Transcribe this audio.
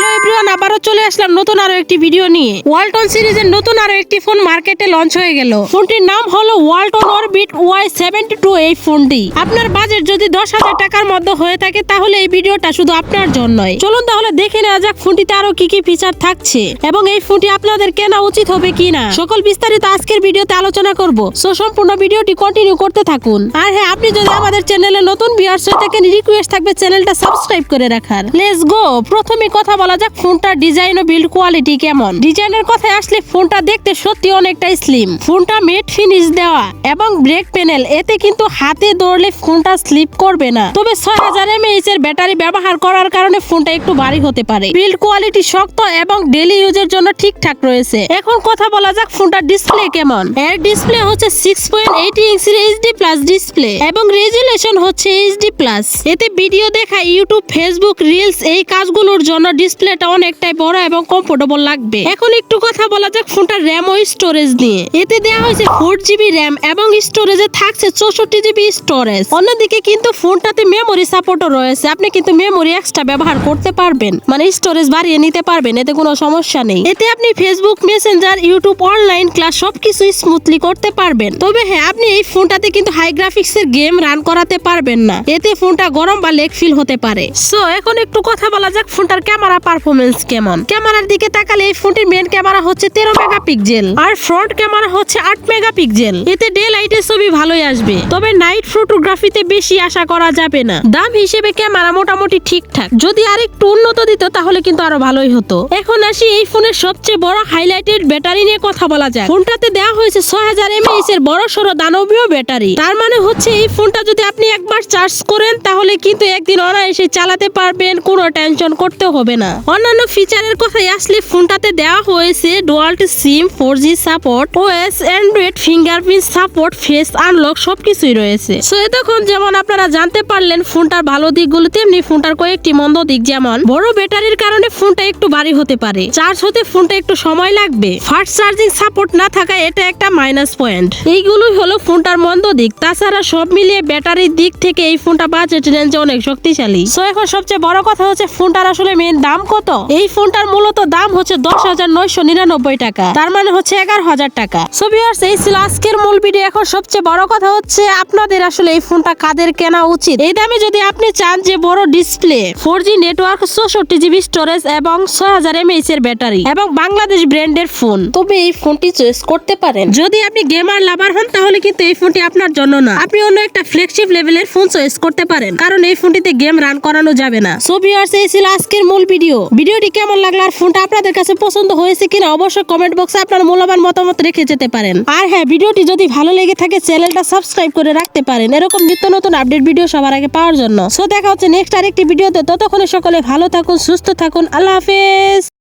Hello everyone, আবারও চলে আসলাম নতুন আরো একটি ভিডিও নিয়ে। ওয়ালটন সিরিজের নতুন আরো একটি ফোন মার্কেটে লঞ্চ হয়ে গেল। ফোনটির নাম হলো ওয়ালটন অরবিট Y72। এই ফোনটি আপনার বাজেট যদি 10,000 টাকার মধ্যে হয়ে থাকে তাহলে এই ভিডিওটা শুধু আপনার জন্যই। চলুন তাহলে দেখে নেওয়া যাক ফোনটিতে আরো কি কি ফিচার থাকছে এবং এই ফোনটি আপনাদের কেনা উচিত হবে কিনা, সকল বিস্তারিত আজকের ভিডিওতে আলোচনা করব। সো সম্পূর্ণ ভিডিওটি কন্টিনিউ করতে থাকুন। আর হ্যাঁ, আপনি যদি আমাদের চ্যানেলে নতুন ভিউয়ার্স হয়ে থাকেন, রিকোয়েস্ট থাকবে চ্যানেলটা সাবস্ক্রাইব করে রাখার। Let's go. প্রথমে কথা বলা যাক ফোনটার ডিজাইন ও বিল্ড কোয়ালিটি কেমন। ডিজাইনের কথায় আসলে ফোনটা দেখতে সত্যি অনেকটাই স্লিম। ফোনটা মেট ফিনিশ দেওয়া এবং ব্রেক প্যানেল, এতে কিন্তু হাতে ধরলে ফোনটা স্লিপ করবে না। তবে 6000 mAh এর ব্যাটারি ব্যবহার করার কারণে ফোনটা একটু ভারী হতে পারে। বিল্ড কোয়ালিটি শক্ত এবং ডেইলি ইউজের জন্য ঠিকঠাক রয়েছে। এখন কথা বলা যাক ফোনটার ডিসপ্লে কেমন। এর ডিসপ্লে হচ্ছে 6.8 ইঞ্চির HD+ ডিসপ্লে এবং রেজুলেশন হচ্ছে HD+। এতে ভিডিও দেখা, ইউটিউব, ফেসবুক, রিলস এই কাজগুলোর জন্য ডিসপ্লেটা অনেকটাই বড় এবং কমফোর্টেবল লাগবে। এখন একটু কথা বলা যাক ফোনটার র্যাম ও স্টোরেজ নিয়ে। এতে দেওয়া হয়েছে 4GB র্যাম এবং স্টোরেজে থাকছে 64GB স্টোরেজ। অন্যদিকে কিন্তু ফোনটাতে মেমোরি সাপোর্টও রয়েছে। আপনি কিন্তু মেমোরি এক্সট্রা ব্যবহার করতে পারবেন, মানে স্টোরেজ বাড়িয়ে নিতে পারবেন, এতে কোনো সমস্যা নেই। এতে আপনি Facebook, Messenger, YouTube, online class সবকিছু স্মুথলি করতে পারবেন। তবে হ্যাঁ, আপনি এই ফোনটাতে কিন্তু হাই গ্রাফিক্সের গেম রান করাতে পারবেন না, এতে ফোনটা গরম বা লেগ ফিল হতে পারে। সো এখন একটু কথা বলা যাক ফোনটার ক্যামেরা পারফরমেন্স কেমন। ক্যামেরার দিকে তাকালে এই ফোনটির মেইন ক্যামেরা হচ্ছে 13 মেগাপিক্সেল আর ফ্রন্ট ক্যামেরা হচ্ছে 8 মেগাপিক্সেল। এতে ডে লাইটের ছবি ভালোই আসবে, তবে নাইট ফটোগ্রাফিতে বেশি আশা করা যাবে না। দাম হিসেবে ক্যামেরা মোটামুটি ঠিকঠাক, যদি আরেকটু উন্নত দিত তাহলে কিন্তু আরো ভালোই হতো। এখন আসি এই ফোনের সবচেয়ে বড় হাইলাইটেড ব্যাটারি নিয়ে কথা বলা যাক। ফোনটাতে দেওয়া হয়েছে 6000 mAh এর বড় সড়ো দানবীয় ব্যাটারি। তার মানে হচ্ছে এই ফোনটা যদি আপনি একবার চার্জ করেন তাহলে কিন্তু একদিন অনায়াসে চালাতে পারবেন, কোনো টেনশন করতে হবে না। অন্যান্য ফিচারের কথায় আসলে ফোনটাতে দেওয়া হয়েছে dual SIM, 4G support, OS Android fingerprint support, face unlock সবকিছুই রয়েছে। সো এতক্ষণ যেমন আপনারা জানতে পারলেন ফোনটার ভালো দিকগুলো, তেমনি ফোনটার কয়েকটি মন্দ দিক, যেমন বড় ব্যাটারির কারণে ফোনটা একটু ভারী হতে পারে, চার্জ হতে ফোনটা একটু সময় লাগবে, ফাস্ট চার্জিং সাপোর্ট না থাকা এটা একটা মাইনাস পয়েন্ট। এইগুলোই হলো ফোনটার মন্দ দিক। তাছাড়া সব মিলিয়ে ব্যাটারির দিক থেকে এই ফোনটা বাজেট রেঞ্জে অনেক শক্তিশালী। সো এখন সবচেয়ে বড় কথা হচ্ছে ফোনটার আসলে মেইন দাম কত। এই ফোনটার মূলত দাম হচ্ছে 10,999 টাকা, তার মানে হচ্ছে 11,000 টাকা। সো ভিউয়ার্স, এই ছিল আজকের মূল ভিডিও। এখন সবচেয়ে বড় কথা হচ্ছে আপনাদের আসলে এই ফোনটা কাদের কেনা উচিত। এই দামে যদি আপনি চান যে বড় display, 4G network, 64GB storage এবং 6000 mAh এর ব্যাটারি এবং বাংলাদেশ ব্র্যান্ডের ফোন, তবে এই ফোনটি চয়েস করতে পারেন। যদি আপনি গেমার লাভার হন তাহলে কিন্তু এই ফোনটি আপনার জন্য না। আপনি অন্য একটা ফ্ল্যাগশিপ লেভেলের ফোন চয়েস করতে পারেন, কারণ এই ফোনটিতে গেম রান করানো যাবে না। সো ভিউয়ার্স, এই ছিল আজকের মূল ভিডিও। ভিডিওটি কেমন লাগলো আর ফোনটা আপনাদের কাছে পছন্দ হয়েছে কিনা অবশ্যই কমেন্ট বক্সে আপনার মূল্যবান মতামত রেখে যেতে পারেন। আর হ্যাঁ, ভিডিওটি যদি ভালো লেগে থাকে চ্যানেলটা সাবস্ক্রাইব করে রাখতে পারেন এরকম নিত্য নতুন আপডেট ভিডিও সবার আগে পাওয়ার জন্য। সো দেখা হচ্ছে নেক্সট আরেকটি ভিডিওতে। ততক্ষণে সকলে ভালো থাকুন, সুস্থ থাকুন। আল্লাহ হাফেজ।